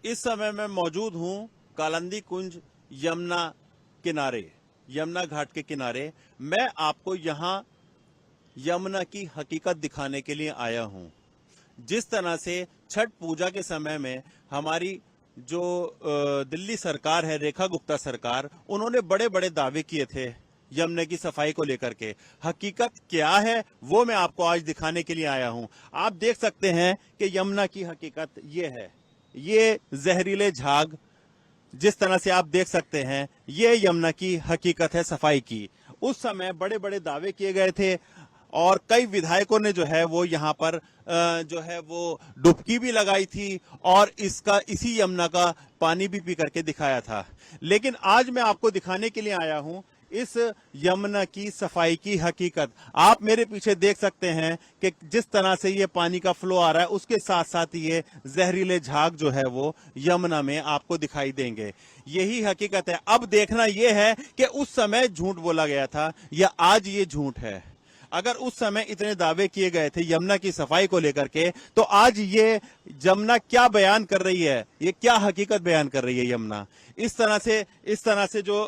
इस समय मैं मौजूद हूं कालिंदी कुंज यमुना किनारे, यमुना घाट के किनारे। मैं आपको यहां यमुना की हकीकत दिखाने के लिए आया हूं। जिस तरह से छठ पूजा के समय में हमारी जो दिल्ली सरकार है, रेखा गुप्ता सरकार, उन्होंने बड़े बड़े दावे किए थे यमुना की सफाई को लेकर के। हकीकत क्या है वो मैं आपको आज दिखाने के लिए आया हूं। आप देख सकते हैं कि यमुना की हकीकत ये है, ये जहरीले झाग, जिस तरह से आप देख सकते हैं, ये यमुना की हकीकत है सफाई की। उस समय बड़े बड़े दावे किए गए थे और कई विधायकों ने जो है वो यहाँ पर जो है वो डुबकी भी लगाई थी और इसी यमुना का पानी भी पी करके दिखाया था। लेकिन आज मैं आपको दिखाने के लिए आया हूं इस यमुना की सफाई की हकीकत। आप मेरे पीछे देख सकते हैं कि जिस तरह से ये पानी का फ्लो आ रहा है, उसके साथ साथ ये जहरीले झाग जो है वो यमुना में आपको दिखाई देंगे। यही हकीकत है। अब देखना यह है कि उस समय झूठ बोला गया था या आज ये झूठ है। अगर उस समय इतने दावे किए गए थे यमुना की सफाई को लेकर के, तो आज ये यमुना क्या बयान कर रही है, ये क्या हकीकत बयान कर रही है यमुना। इस तरह से जो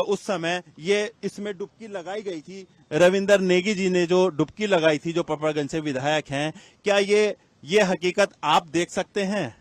उस समय ये इसमें डुबकी लगाई गई थी, रविंदर नेगी जी ने जो डुबकी लगाई थी, जो पपड़गंज से विधायक हैं, क्या ये हकीकत आप देख सकते हैं?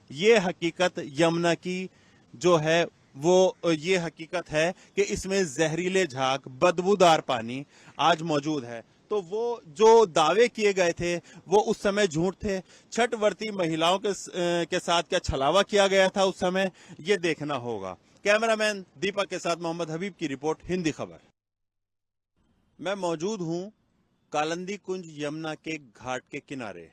ये हकीकत यमुना की जो है वो ये हकीकत है कि इसमें जहरीले झाग, बदबूदार पानी आज मौजूद है। तो वो जो दावे किए गए थे वो उस समय झूठ थे। छठ व्रती महिलाओं के साथ क्या छलावा किया गया था उस समय, ये देखना होगा। कैमरामैन दीपक के साथ मोहम्मद हबीब की रिपोर्ट, हिंदी खबर। मैं मौजूद हूं कालिंदी कुंज यमुना के घाट के किनारे।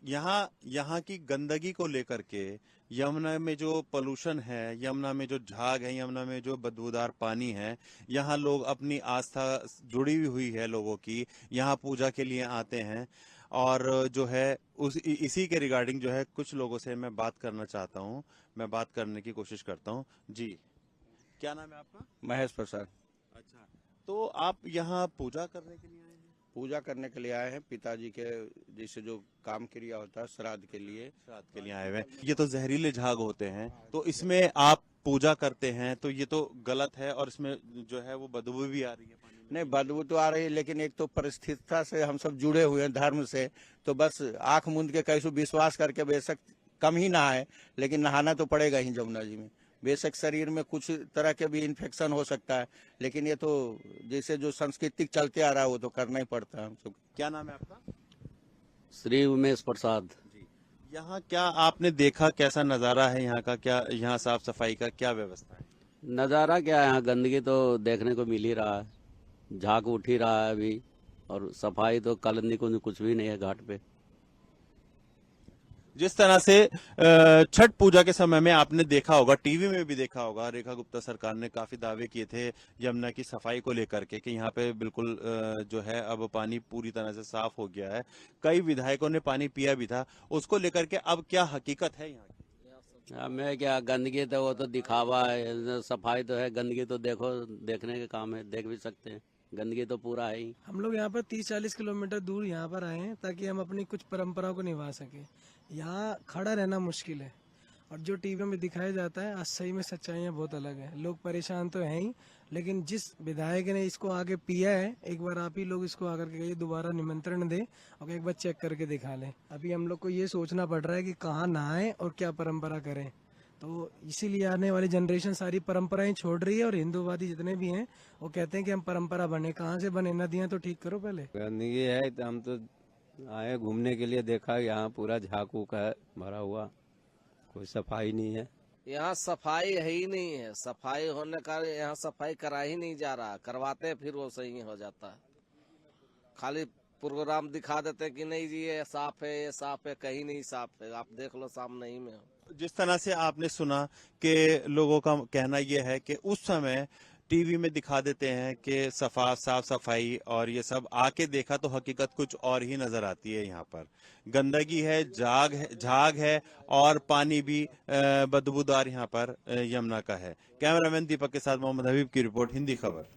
यहाँ की गंदगी को लेकर के, यमुना में जो पोल्यूशन है, यमुना में जो झाग है, यमुना में जो बदबूदार पानी है, यहाँ लोग अपनी आस्था जुड़ी हुई है लोगों की, यहाँ पूजा के लिए आते हैं। और जो है इसी के रिगार्डिंग जो है कुछ लोगों से मैं बात करना चाहता हूँ, मैं बात करने की कोशिश करता हूँ। जी, क्या नाम है आपका? महेश प्रसाद। अच्छा, तो आप यहाँ पूजा करने के लिए आए हैं? पूजा करने के लिए आए हैं पिताजी के, जैसे जो काम क्रिया होता है श्राद्ध के लिए। श्राद्ध के लिए आए हुए हैं। ये तो जहरीले झाग होते हैं, तो इसमें आप पूजा करते हैं तो ये तो गलत है, और इसमें जो है वो बदबू भी आ रही है पानी में। नहीं, बदबू तो आ रही है, लेकिन एक तो परिस्थितिता से हम सब जुड़े हुए हैं धर्म से, तो बस आंख मूंद के कैसे विश्वास करके बेशक कम ही नहाए, लेकिन नहाना तो पड़ेगा ही जमुना जी में। बेशक शरीर में कुछ तरह के भी इन्फेक्शन हो सकता है, लेकिन ये तो जैसे जो सांस्कृतिक चलते आ रहा है वो तो करना ही पड़ता है हम सब। क्या नाम है आपका? श्री उमेश प्रसाद। जी, यहाँ क्या आपने देखा, कैसा नजारा है यहाँ का, क्या यहाँ साफ सफाई का क्या व्यवस्था है? नज़ारा क्या है, यहाँ गंदगी तो देखने को मिल ही रहा है, झाग उठ ही रहा है अभी, और सफाई तो कालिंदी कुंज कुछ भी नहीं है घाट पे। जिस तरह से छठ पूजा के समय में आपने देखा होगा, टीवी में भी देखा होगा, रेखा गुप्ता सरकार ने काफी दावे किए थे यमुना की सफाई को लेकर के कि यहाँ पे बिल्कुल जो है अब पानी पूरी तरह से साफ हो गया है। कई विधायकों ने पानी पिया भी था, उसको लेकर के अब क्या हकीकत है यहाँ की? हमें क्या, गंदगी तो वो तो दिखावा है, सफाई तो है, गंदगी तो देखो देखने के काम है, देख भी सकते हैं, गंदगी तो पूरा है ही। हम लोग यहाँ पर 30-40 किलोमीटर दूर यहाँ पर आए हैं ताकि हम अपनी कुछ परंपराओं को निभा सके। यहाँ खड़ा रहना मुश्किल है, और जो टीवी में दिखाया जाता है आज सही में सच्चाइयाँ बहुत अलग है। लोग परेशान तो हैं ही, लेकिन जिस विधायक ने इसको आगे पिया है, एक बार आप ही लोग इसको आकर के दोबारा निमंत्रण दे और एक बार चेक करके दिखा लें। अभी हम लोग को ये सोचना पड़ रहा है कि कहाँ नहाएं और क्या परंपरा करें। तो इसीलिए आने वाली जनरेशन सारी परंपराएं छोड़ रही है, और हिंदूवादी जितने भी हैं वो कहते हैं कि हम परंपरा बने। कहाँ से बने? नदियां तो ठीक करो पहले। गंदगी है तो हम तो आए घूमने के लिए, देखा यहाँ पूरा झाग उक है भरा हुआ, कोई सफाई नहीं है। यहाँ सफाई है ही नहीं है, सफाई होने का यहाँ सफाई करा ही नहीं जा रहा, करवाते फिर वो सही हो जाता है। खाली प्रोग्राम दिखा देते कि नहीं जी ये साफ है, ये साफ है, कहीं नहीं साफ है, आप देख लो सामने ही में हो। जिस तरह से आपने सुना कि लोगों का कहना यह है कि उस समय टीवी में दिखा देते हैं कि साफ सफाई और ये सब, आके देखा तो हकीकत कुछ और ही नजर आती है। यहाँ पर गंदगी है, झाग है और पानी भी बदबूदार यहाँ पर यमुना का है। कैमरामैन दीपक के साथ मोहम्मद हबीब की रिपोर्ट, हिंदी खबर।